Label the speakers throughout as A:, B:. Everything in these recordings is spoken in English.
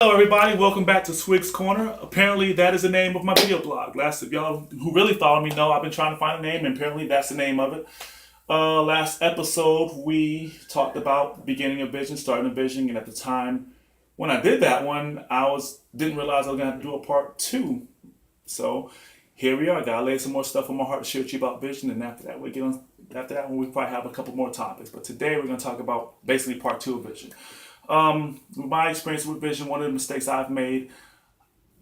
A: Hello everybody, welcome back to Swig's Corner. Apparently that is the name of my video blog. Last of y'all who really follow me know I've been trying to find a name, and apparently that's the name of it. Last episode we talked about the beginning of vision, starting a vision, and at the time when I did that one, didn't realize I was gonna have to do a part two. So here we are. I gotta lay some more stuff on my heart to share with you about vision, and after that after that one we probably have a couple more topics. But today we're gonna talk about basically part two of vision. My experience with vision, one of the mistakes I've made,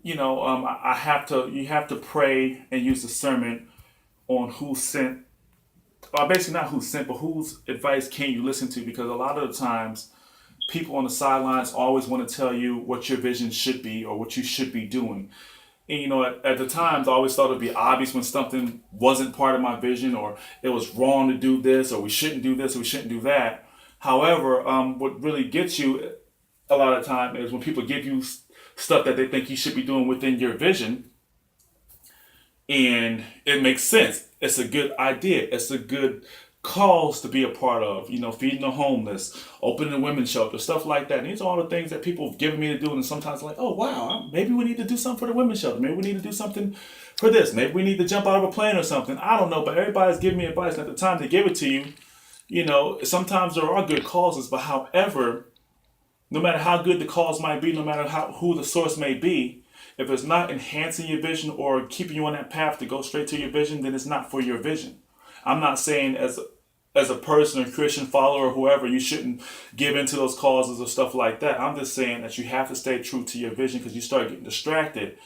A: you have to pray and use discernment on who sent, or basically not who sent, but whose advice can you listen to? Because a lot of the times, people on the sidelines always want to tell you what your vision should be or what you should be doing. And at the times, I always thought it'd be obvious when something wasn't part of my vision, or it was wrong to do this, or we shouldn't do this, or we shouldn't do that. However, what really gets you a lot of time is when people give you stuff that they think you should be doing within your vision, and it makes sense. It's a good idea. It's a good cause to be a part of. Feeding the homeless, opening a women's shelter, stuff like that. And these are all the things that people have given me to do, and sometimes like, oh wow, maybe we need to do something for the women's shelter. Maybe we need to do something for this. Maybe we need to jump out of a plane or something. I don't know, but everybody's giving me advice, and at the time they give it to you, sometimes there are good causes, but however, no matter how good the cause might be, no matter who the source may be, if it's not enhancing your vision or keeping you on that path to go straight to your vision, then it's not for your vision. I'm not saying as a person, a Christian follower, or whoever, you shouldn't give into those causes or stuff like that. I'm just saying that you have to stay true to your vision, because you start getting distracted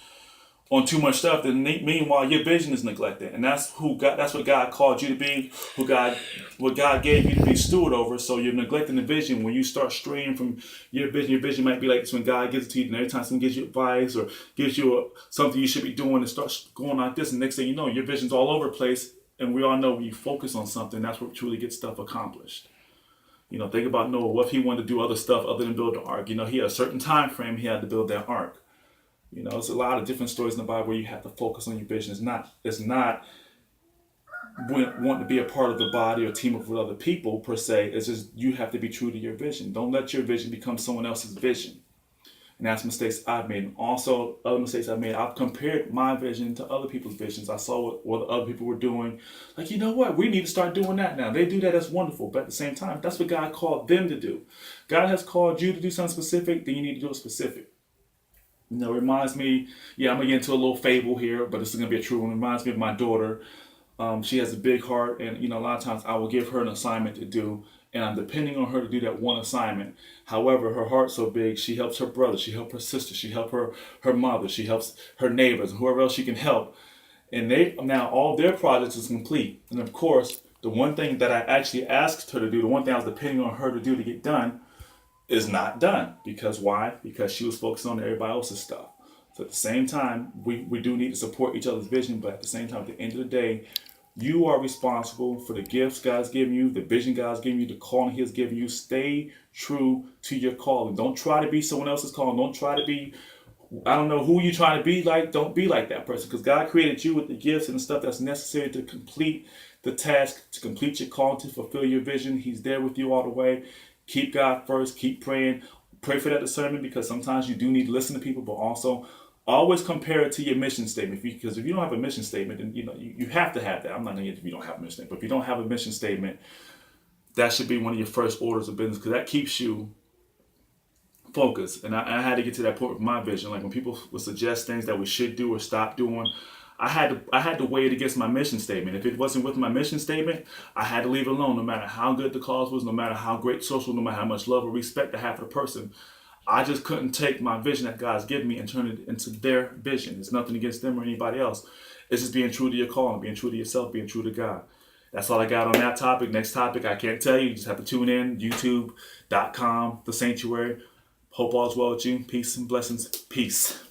A: on too much stuff, then meanwhile your vision is neglected, and that's what God called you to be, what God gave you to be steward over. So you're neglecting the vision when you start straying from your vision. Your vision might be like this when God gives it to you, and every time someone gives you advice or gives you something you should be doing, and starts going like this, and next thing you know, your vision's all over the place. And we all know when you focus on something, that's what truly gets stuff accomplished. Think about Noah. What if he wanted to do other stuff other than build the ark? He had a certain time frame he had to build that ark. There's a lot of different stories in the Bible where you have to focus on your vision. It's not wanting to be a part of the body or team up with other people per se. It's just you have to be true to your vision. Don't let your vision become someone else's vision. And that's mistakes I've made. And also, other mistakes I've made, I've compared my vision to other people's visions. I saw what other people were doing. Like, you know what? We need to start doing that now. They do that. That's wonderful. But at the same time, that's what God called them to do. God has called you to do something specific, then you need to do it specific. It reminds me, I'm going to get into a little fable here, but this is going to be a true one. It reminds me of my daughter. She has a big heart, and, a lot of times I will give her an assignment to do, and I'm depending on her to do that one assignment. However, her heart's so big, she helps her brother, she helps her sister, she helps her mother, she helps her neighbors, whoever else she can help. And now all their projects is complete. And of course, the one thing that I actually asked her to do, the one thing I was depending on her to do to get done, is not done. Because why? Because she was focused on everybody else's stuff. So at the same time, we do need to support each other's vision, but at the same time, at the end of the day, you are responsible for the gifts God's given you, the vision God's given you, the calling He has given you. Stay true to your calling. Don't try to be someone else's calling. Don't try to be, I don't know who you're trying to be like. Don't be like that person, because God created you with the gifts and the stuff that's necessary to complete the task, to complete your calling, to fulfill your vision. He's there with you all the way. Keep God first. Keep praying. Pray for that discernment, because sometimes you do need to listen to people, but also always compare it to your mission statement. Because if you don't have a mission statement, then you have to have that. I'm not going to get if you don't have a mission statement, but if you don't have a mission statement, that should be one of your first orders of business, because that keeps you focused. And I had to get to that point with my vision. Like when people would suggest things that we should do or stop doing, I had to weigh it against my mission statement. If it wasn't with my mission statement, I had to leave it alone, no matter how good the cause was, no matter how great social, no matter how much love or respect I have for the person. I just couldn't take my vision that God's given me and turn it into their vision. It's nothing against them or anybody else. It's just being true to your calling, being true to yourself, being true to God. That's all I got on that topic. Next topic, I can't tell you. You just have to tune in, youtube.com, The Sanctuary. Hope all's well with you. Peace and blessings. Peace.